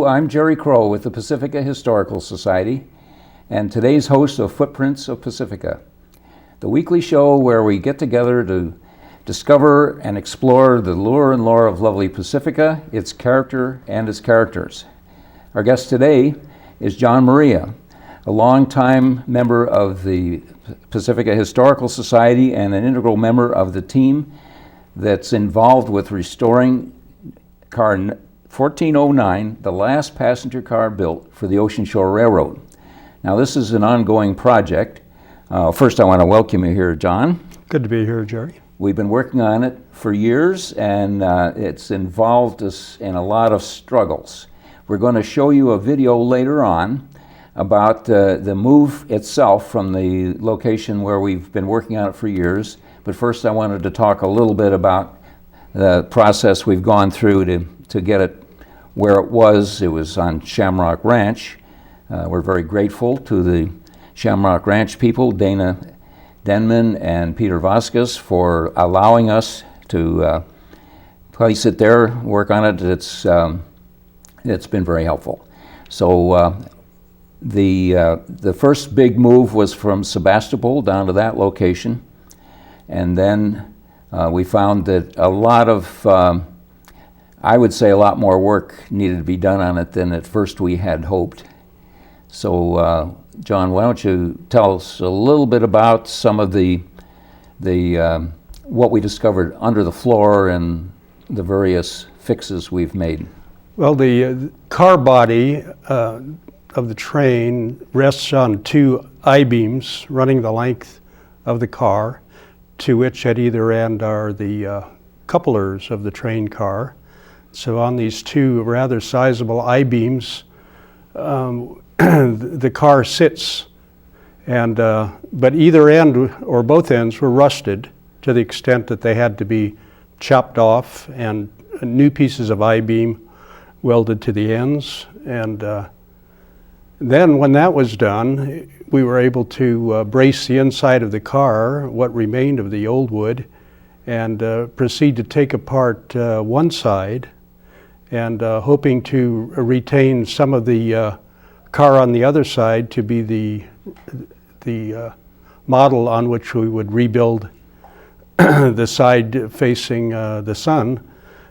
I'm Jerry Crow with the Pacifica Historical Society and today's host of Footprints of Pacifica, the weekly show where we get together to discover and explore the lure and lore of lovely Pacifica, its character and its characters. Our guest today is John Maria, a longtime member of the Pacifica Historical Society and an integral member of the team that's involved with restoring car 1409, the last passenger car built for the Ocean Shore Railroad. Now, this is an ongoing project. First, I want to welcome you here, John. Good to be here, Jerry. We've been working on it for years, and it's involved us in a lot of struggles. We're going to show you a video later on about the move itself from the location where we've been working on it for years. But first, I wanted to talk a little bit about the process we've gone through to get it where it was. It was on Shamrock Ranch. We're very grateful to the Shamrock Ranch people, Dana Denman and Peter Vasquez, for allowing us to place it there, work on it. It's been very helpful. So the first big move was from Sebastopol down to that location, and then we found that a lot of, I would say a lot more work needed to be done on it than at first we had hoped. So John, why don't you tell us a little bit about some of the what we discovered under the floor and the various fixes we've made. Well, the car body of the train rests on two I-beams running the length of the car, to which at either end are the couplers of the train car. So on these two rather sizable I-beams, the car sits, and but either end or both ends were rusted to the extent that they had to be chopped off and new pieces of I-beam welded to the ends. And then when that was done, we were able to brace the inside of the car, what remained of the old wood, and proceed to take apart one side, and hoping to retain some of the car on the other side to be the model on which we would rebuild the side facing the sun.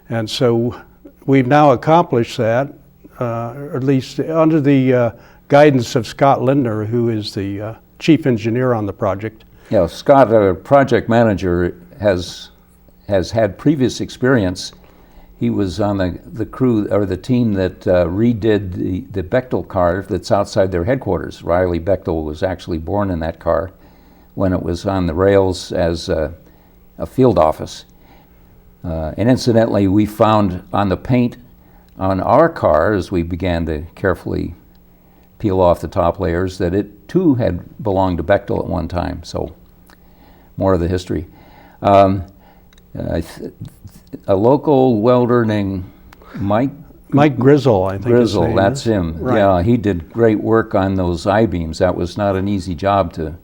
And so we've now accomplished that, at least under the guidance of Scott Lindner, who is the chief engineer on the project. Yeah, Scott, our project manager, has had previous experience. He was on the crew or the team that redid the Bechtel car that's outside their headquarters. Riley Bechtel was actually born in that car when it was on the rails as a field office. And incidentally, we found on the paint on our car, as we began to carefully peel off the top layers, that it too had belonged to Bechtel at one time. So more of the history. A local welder named Mike Grizzle, I think. Grizzle, that's him. Right. Yeah, he did great work on those I-beams. That was not an easy job to.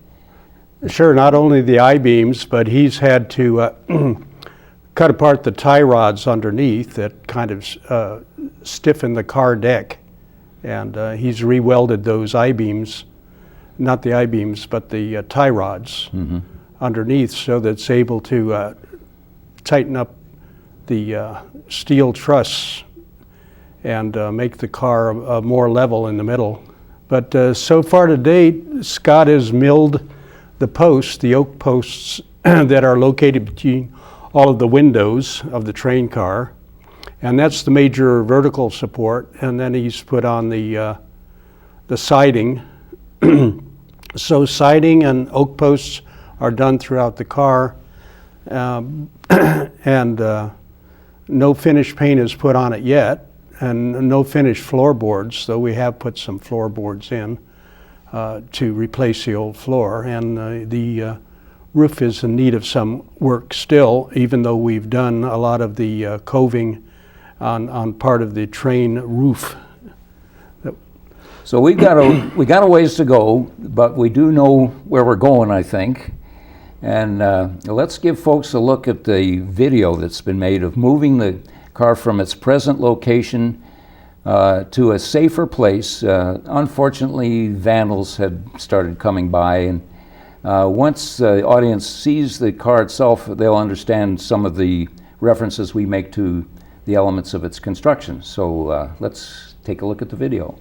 Sure, not only the I-beams, but he's had to cut apart the tie rods underneath that kind of stiffen the car deck. And he's re-welded those I-beams, not the I-beams, but the tie rods underneath, so that it's able to tighten up the steel truss and make the car more level in the middle. But so far to date, Scott has milled the posts, the oak posts that are located between all of the windows of the train car, and that's the major vertical support. And then he's put on the siding. So siding and oak posts are done throughout the car, and no finished paint is put on it yet, and no finished floorboards, though we have put some floorboards in to replace the old floor. And the roof is in need of some work still, even though we've done a lot of the coving on part of the train roof. So we got a ways to go, but we do know where we're going, I think. And let's give folks a look at the video that's been made of moving the car from its present location to a safer place. Unfortunately, vandals had started coming by, and once the audience sees the car itself, they'll understand some of the references we make to the elements of its construction. So let's take a look at the video.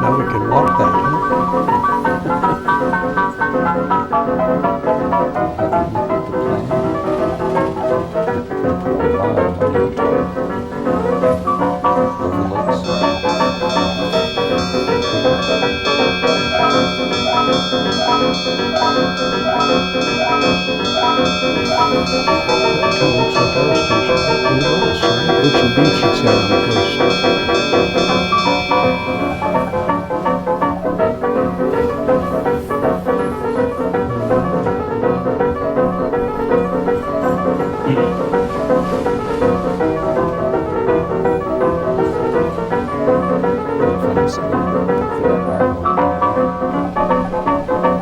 Now we can walk that, huh? That kind of looks like our station. It was, right? Ocean Beach, it said on the post.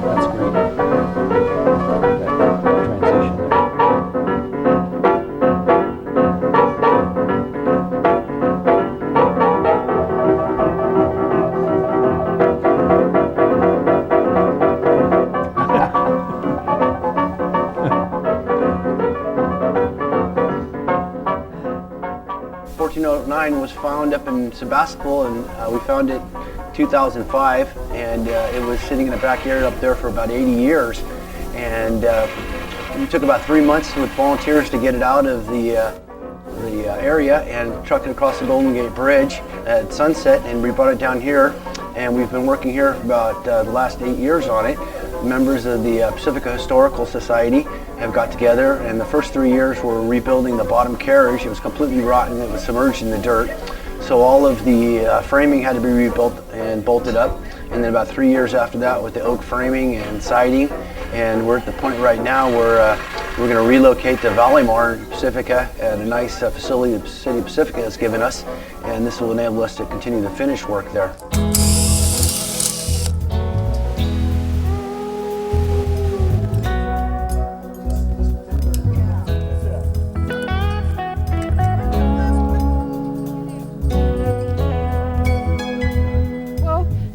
That's great. That transition. Was found up in Sebastopol, and we found it in 2005, and it was sitting in a backyard up there for about 80 years, and it took about 3 months with volunteers to get it out of the area and truck it across the Golden Gate Bridge at sunset, and we brought it down here, and we've been working here about the last 8 years on it. Members of the Pacifica Historical Society have got together, and the first 3 years were rebuilding the bottom carriage. It was completely rotten, it was submerged in the dirt. So all of the framing had to be rebuilt and bolted up. And then about 3 years after that with the oak framing and siding. And we're at the point right now where we're going to relocate to Valleymar in Pacifica at a nice facility the City of Pacifica has given us. And this will enable us to continue the finish work there.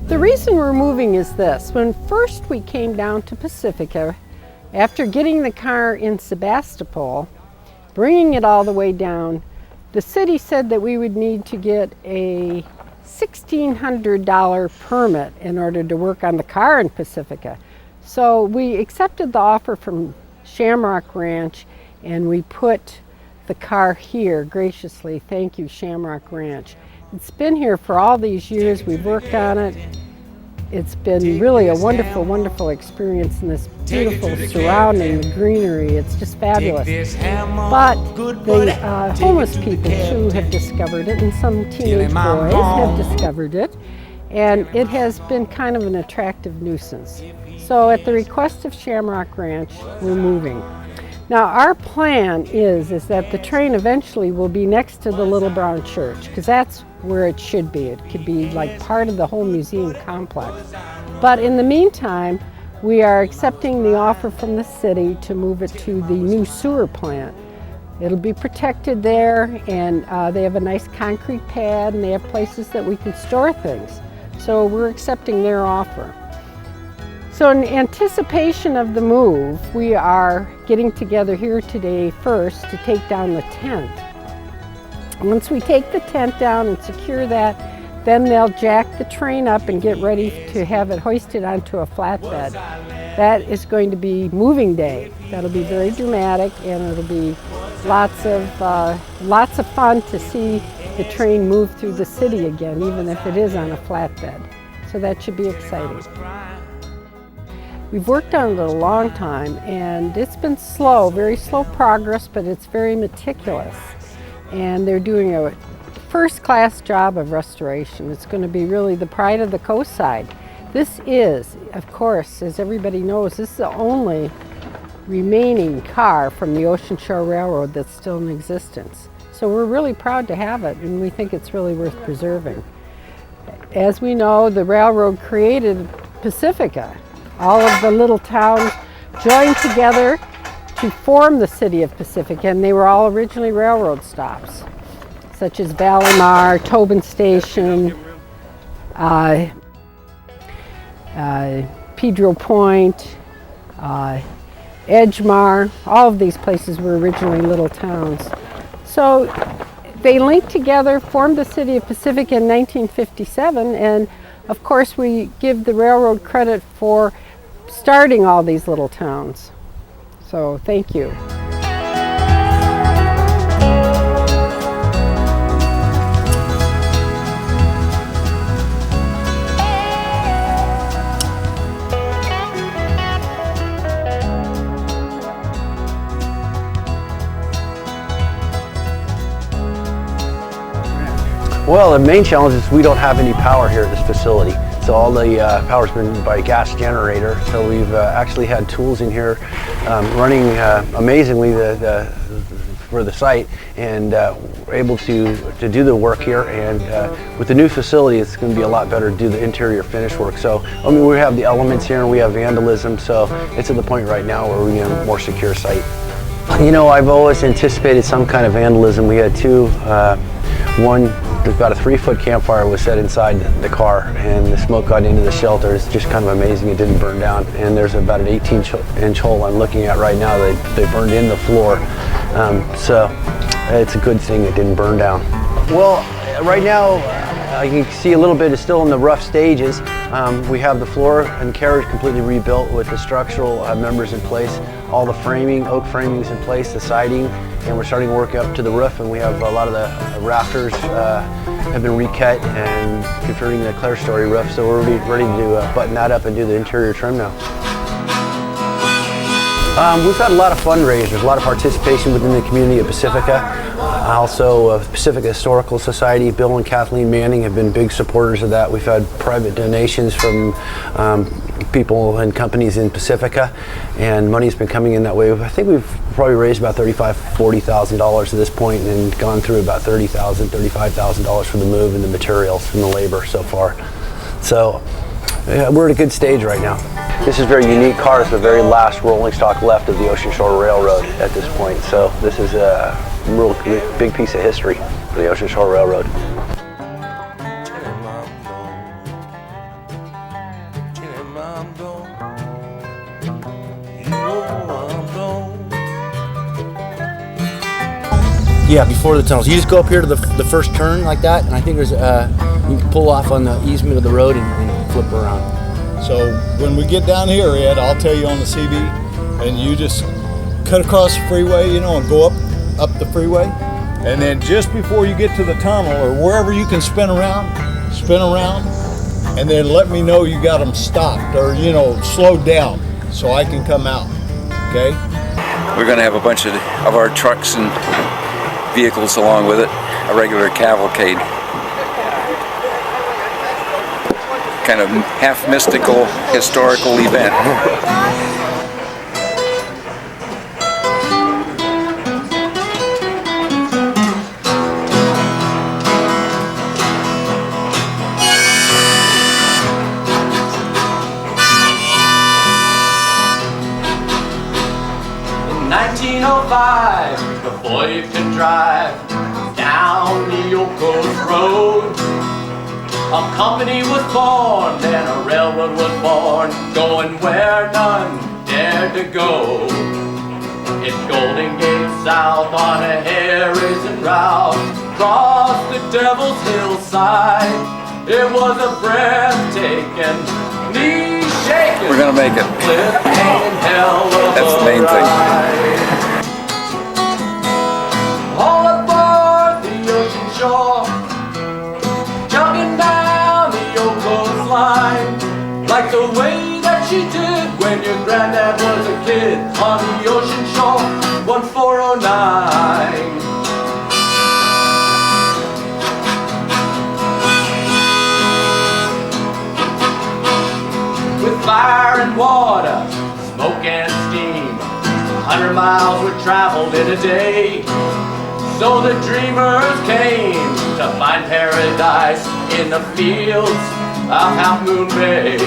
The reason we're moving is this. When first we came down to Pacifica, after getting the car in Sebastopol, bringing it all the way down, the city said that we would need to get a $1,600 permit in order to work on the car in Pacifica. So we accepted the offer from Shamrock Ranch, and we put the car here graciously. Thank you, Shamrock Ranch. It's been here for all these years. We've worked on it. It's been really a wonderful, wonderful experience in this beautiful surrounding, the greenery. It's just fabulous. But the homeless people too have discovered it, and some teenage boys have discovered it, and it has been kind of an attractive nuisance. So at the request of Shamrock Ranch, we're moving. Now our plan is that the train eventually will be next to the Little Brown Church, because that's where it should be. It could be like part of the whole museum complex. But in the meantime, we are accepting the offer from the city to move it to the new sewer plant. It'll be protected there, and they have a nice concrete pad, and they have places that we can store things. So we're accepting their offer. So in anticipation of the move, we are getting together here today first to take down the tent. Once we take the tent down and secure that, then they'll jack the train up and get ready to have it hoisted onto a flatbed. That is going to be moving day. That'll be very dramatic, and it'll be lots of fun to see the train move through the city again, even if it is on a flatbed. So that should be exciting. We've worked on it a long time, and it's been slow, very slow progress, but it's very meticulous. And they're doing a first-class job of restoration. It's going to be really the pride of the coast side. This is, of course, as everybody knows, this is the only remaining car from the Ocean Shore Railroad that's still in existence. So we're really proud to have it, and we think it's really worth preserving. As we know, the railroad created Pacifica. All of the little towns joined together to form the city of Pacifica, and they were all originally railroad stops, such as Valimar, Tobin Station, Pedro Point, Edgemar. All of these places were originally little towns. So they linked together, formed the city of Pacifica in 1957, and of course we give the railroad credit for starting all these little towns. So thank you. Well, the main challenge is we don't have any power here at this facility. So all the power's been by gas generator. So we've actually had tools in here running amazingly for the site, and we're able to do the work here. And with the new facility, it's going to be a lot better to do the interior finish work. So I mean, we have the elements here and we have vandalism. So it's at the point right now where we're in a more secure site. You know, I've always anticipated some kind of vandalism. We had two. One, about a 3-foot campfire was set inside the car, and the smoke got into the shelter. It's just kind of amazing it didn't burn down. And there's about an 18-inch hole I'm looking at right now. They burned in the floor. So it's a good thing it didn't burn down. Well, right now, you can see a little bit is still in the rough stages. We have the floor and carriage completely rebuilt with the structural members in place. All the framing, oak framing is in place, the siding, and we're starting to work up to the roof, and we have a lot of the rafters have been recut and converting the clerestory roof, so we're ready to button that up and do the interior trim now. We've had a lot of fundraisers, a lot of participation within the community of Pacifica. Also, Pacifica Historical Society, Bill and Kathleen Manning have been big supporters of that. We've had private donations from people and companies in Pacifica, and money's been coming in that way. I think we've probably raised about $40,000 at this point and gone through about $35,000 for the move and the materials and the labor so far. So yeah, we're at a good stage right now. This is a very unique car. It's the very last rolling stock left of the Ocean Shore Railroad at this point. So this is a real big piece of history for the Ocean Shore Railroad. Yeah, before the tunnels. You just go up here to the first turn like that, and I think there's you can pull off on the easement of the road and flip around. So when we get down here, Ed, I'll tell you on the CB, and you just cut across the freeway, you know, and go up the freeway, and then just before you get to the tunnel or wherever you can spin around, and then let me know you got them stopped or, you know, slowed down so I can come out, okay? We're going to have a bunch of our trucks and vehicles along with it, a regular cavalcade. Kind of half mystical, historical event. In 1905, before you could drive down the Yokos Road, a company was born and a railroad was born, going where none dared to go. It's Golden Gate South on a hair-raising route, across the Devil's Hillside. It was a breathtaking, knee-shaking. We're gonna make it. That's the main thing. All aboard the ocean shore, jumping down the Yokos line, like the way that she did when when your granddad was a kid on the ocean shore, 1409. With fire and water, smoke and steam, 100 miles were traveled in a day. So the dreamers came to find paradise in the fields of Half Moon Bay.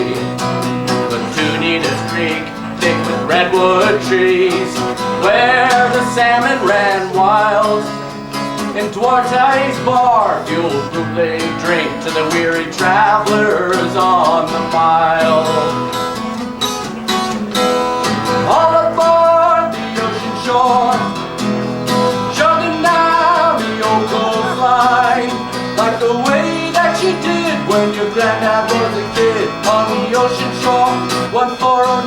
Tunitas Creek, thick with redwood trees, where the salmon ran wild. In Duarte's bar, fueled bootleg drink to the weary travelers on the mile. All aboard the ocean shore, chugging down the old coastline, like the way that you did when your granddad was a kid on the ocean shore, 1409.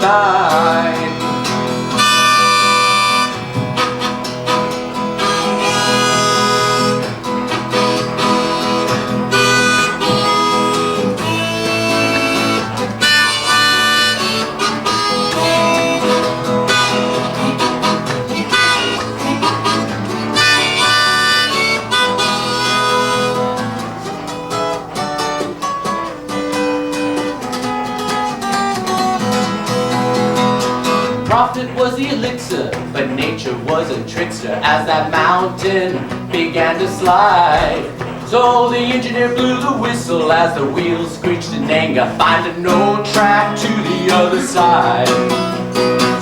Profit was the elixir, but nature was a trickster as that mountain began to slide. So the engineer blew the whistle as the wheels screeched in anger, finding no track to the other side.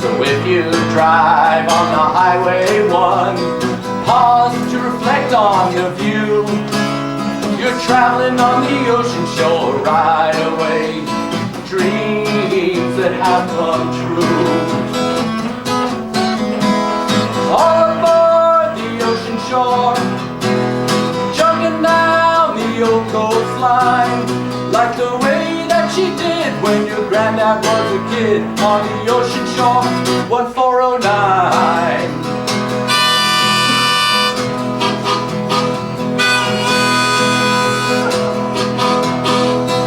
So if you drive on the Highway 1, pause to reflect on the view. You're traveling on the ocean shore right away, dreams that have come true. All aboard the ocean shore, chugging down the old coastline, like the way that she did when your granddad was a kid on the ocean shore, 1409.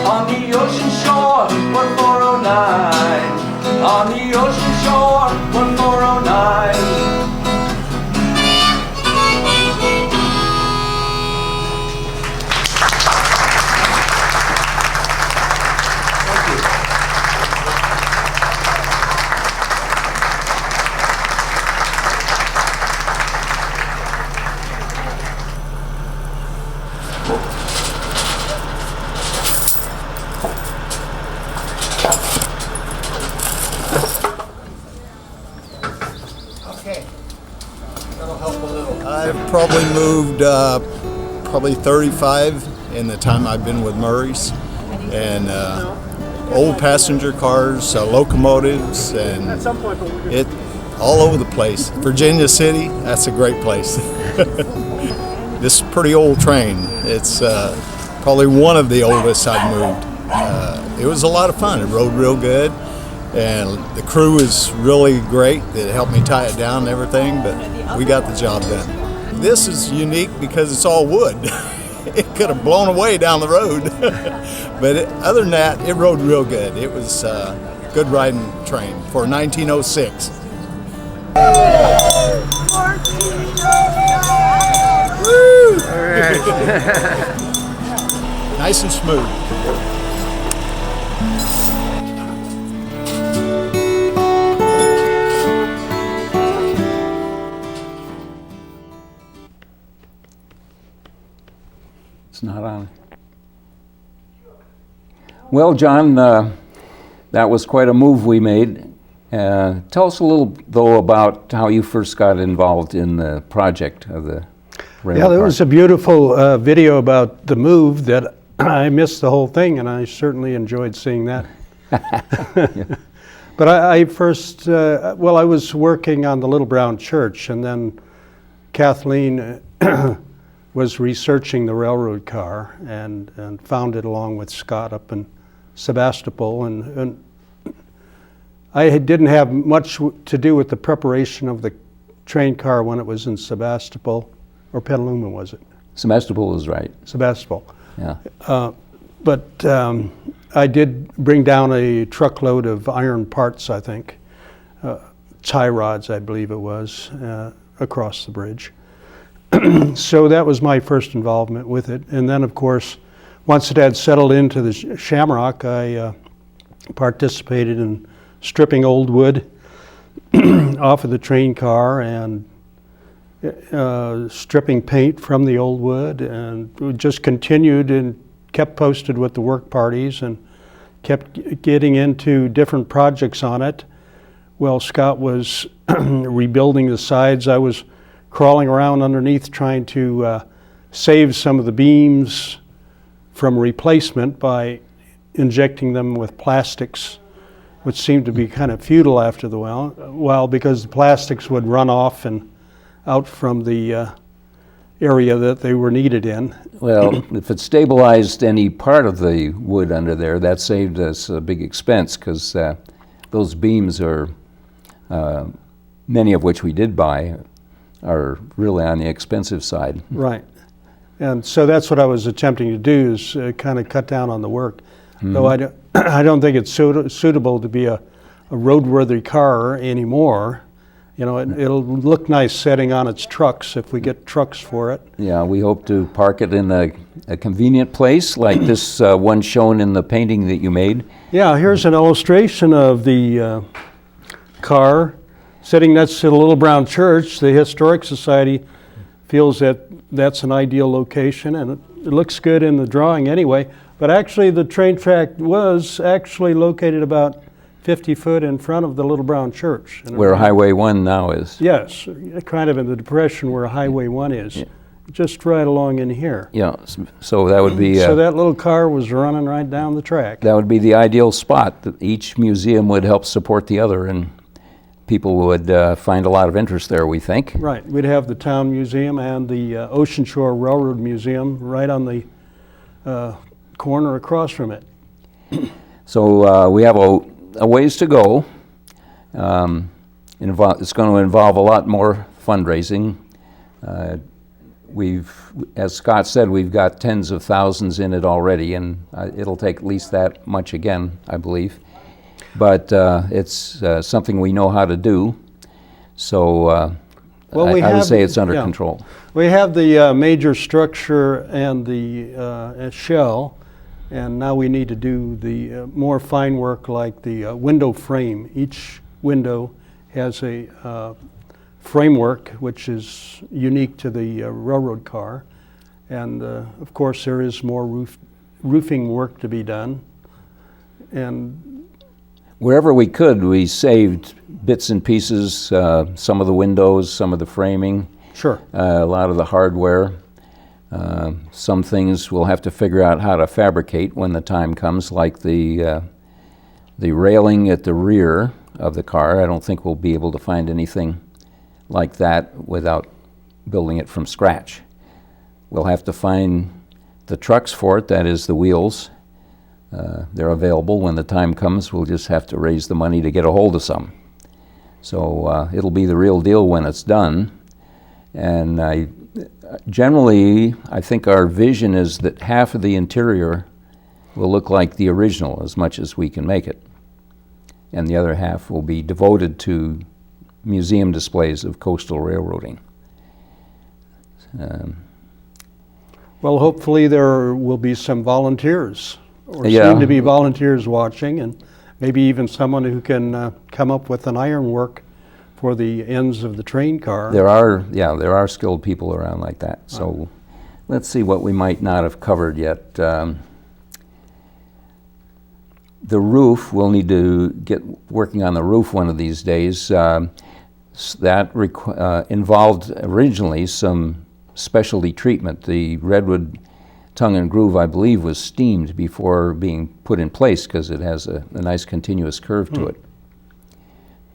On the ocean shore, 1409. On the ocean shore, 1409. I've probably moved probably 35 in the time I've been with Murray's, and old passenger cars, locomotives, and it all over the place. Virginia City, that's a great place. This is a pretty old train. It's probably one of the oldest I've moved. It was a lot of fun. It rode real good, and the crew is really great. It helped me tie it down and everything, but we got the job done. This is unique because it's all wood. It could have blown away down the road. But other than that, it rode real good. It was a good riding train for 1906. Woo! All right. Nice and smooth. It's not on. Well, John, that was quite a move we made. Tell us a little, though, about how you first got involved in the project of the rail car. There was a beautiful video about the move that I missed the whole thing, and I certainly enjoyed seeing that. But I first, I was working on the Little Brown Church, and then Kathleen was researching the railroad car and found it along with Scott up in Sebastopol. And I didn't have much to do with the preparation of the train car when it was in Sebastopol, or Petaluma was it? Sebastopol is right. Sebastopol. Yeah. But I did bring down a truckload of iron parts, I think, tie rods, I believe it was, across the bridge. So that was my first involvement with it. And then, of course, once it had settled into the Shamrock, I participated in stripping old wood off of the train car and stripping paint from the old wood, and we just continued and kept posted with the work parties and kept getting into different projects on it. Well, Scott was rebuilding the sides. I was crawling around underneath trying to save some of the beams from replacement by injecting them with plastics, which seemed to be kind of futile after the while because the plastics would run off and out from the area that they were needed in. Well, if it stabilized any part of the wood under there, that saved us a big expense, because those beams are, many of which we did buy, are really on the expensive side. Right. And so that's what I was attempting to do, is kind of cut down on the work. Though I don't think it's suitable to be a roadworthy car anymore. You know, it'll look nice setting on its trucks if we get trucks for it. Yeah, we hope to park it in a convenient place, like this one shown in the painting that you made. Yeah, here's an illustration of the car sitting next to the Little Brown Church. The Historic Society feels that that's an ideal location, and it looks good in the drawing anyway. But actually, the train track was actually located about 50 foot in front of the Little Brown Church. Where Highway 1 now is. Yes, kind of in the depression where Highway 1 is, yeah. Just right along in here. Yeah, so that would be... so that little car was running right down the track. That would be the ideal spot. Each museum would help support the other, and people would find a lot of interest there, we think. Right, we'd have the Town Museum and the Ocean Shore Railroad Museum right on the corner across from it. So we have a ways to go. It's going to involve a lot more fundraising. As Scott said, we've got tens of thousands in it already, and it'll take at least that much again, I believe. But it's something we know how to do. So well, I would say it's under control. We have the major structure and the shell. And now we need to do the more fine work, like the window frame. Each window has a framework which is unique to the railroad car. And of course there is more roofing work to be done. And wherever we could, we saved bits and pieces, some of the windows, some of the framing, sure, a lot of the hardware. Some things we'll have to figure out how to fabricate when the time comes, like the railing at the rear of the car. I don't think we'll be able to find anything like that without building it from scratch. We'll have to find the trucks for it, that is the wheels. They're available when the time comes. We'll just have to raise the money to get a hold of some. So it'll be the real deal when it's done. And generally, I think our vision is that half of the interior will look like the original as much as we can make it. And the other half will be devoted to museum displays of coastal railroading. Well, hopefully there will be some volunteers, or yeah, soon to be volunteers watching, and maybe even someone who can come up with an ironwork for the ends of the train car. There are skilled people around like that. So let's see what we might not have covered yet. The roof, we'll need to get working on the roof one of these days. That involved originally some specialty treatment. The redwood tongue and groove, I believe, was steamed before being put in place because it has a nice continuous curve to it.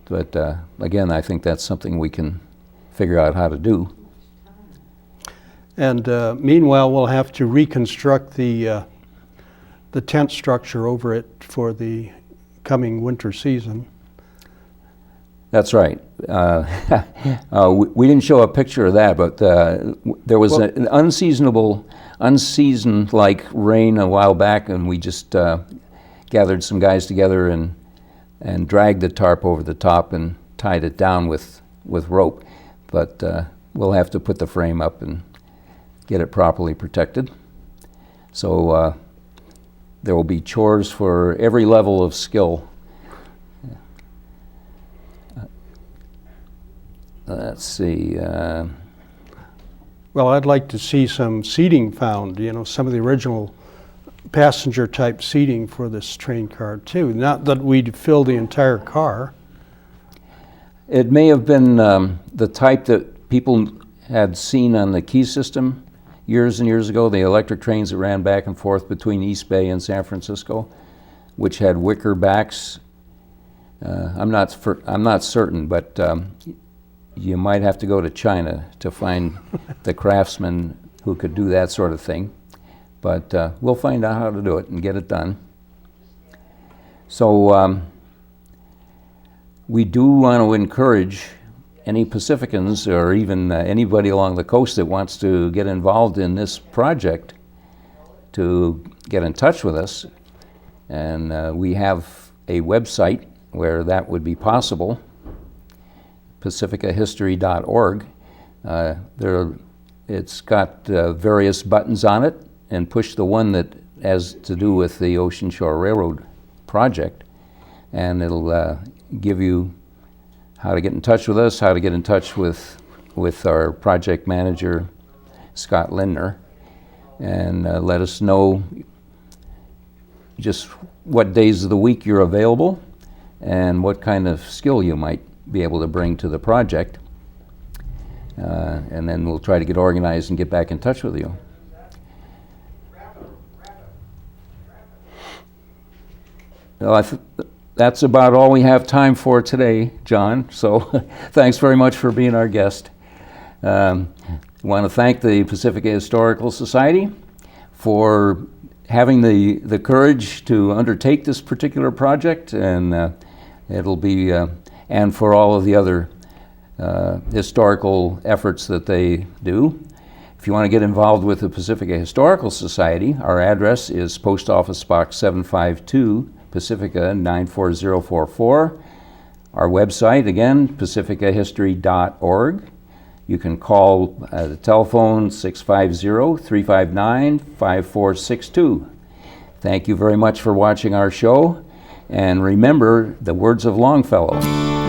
But again, I think that's something we can figure out how to do. And meanwhile, we'll have to reconstruct the tent structure over it for the coming winter season. That's right. We didn't show a picture of that, but there was an unseasoned like rain a while back, and we just gathered some guys together and dragged the tarp over the top and tied it down with rope. But we'll have to put the frame up and get it properly protected. So there will be chores for every level of skill. Let's see. Well, I'd like to see some seating found, some of the original passenger type seating for this train car too. Not that we'd fill the entire car. It may have been the type that people had seen on the Key system years and years ago, the electric trains that ran back and forth between East Bay and San Francisco, which had wicker backs. I'm not certain, but you might have to go to China to find the craftsmen who could do that sort of thing. But we'll find out how to do it and get it done. So we do want to encourage any Pacificans or even anybody along the coast that wants to get involved in this project to get in touch with us. And we have a website where that would be possible. pacificahistory.org. It's got various buttons on it, and push the one that has to do with the Ocean Shore Railroad project, and it'll give you how to get in touch with us, how to get in touch with our project manager, Scott Lindner, and let us know just what days of the week you're available and what kind of skill you might be able to bring to the project, and then we'll try to get organized and get back in touch with you. Well, that's about all we have time for today, John, so thanks very much for being our guest. I want to thank the Pacifica Historical Society for having the courage to undertake this particular project, and it'll be and for all of the other historical efforts that they do. If you want to get involved with the Pacifica Historical Society, our address is Post Office Box 752, Pacifica 94044. Our website, again, pacificahistory.org. You can call the telephone 650-359-5462. Thank you very much for watching our show. And remember the words of Longfellow,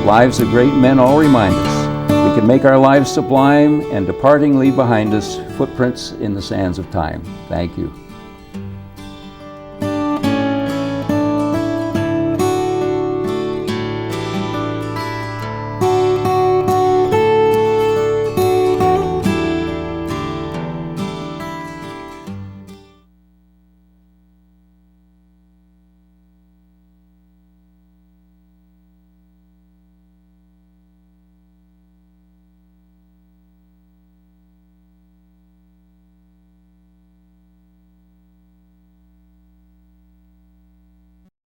lives of great men all remind us, we can make our lives sublime, and departing leave behind us footprints in the sands of time. Thank you.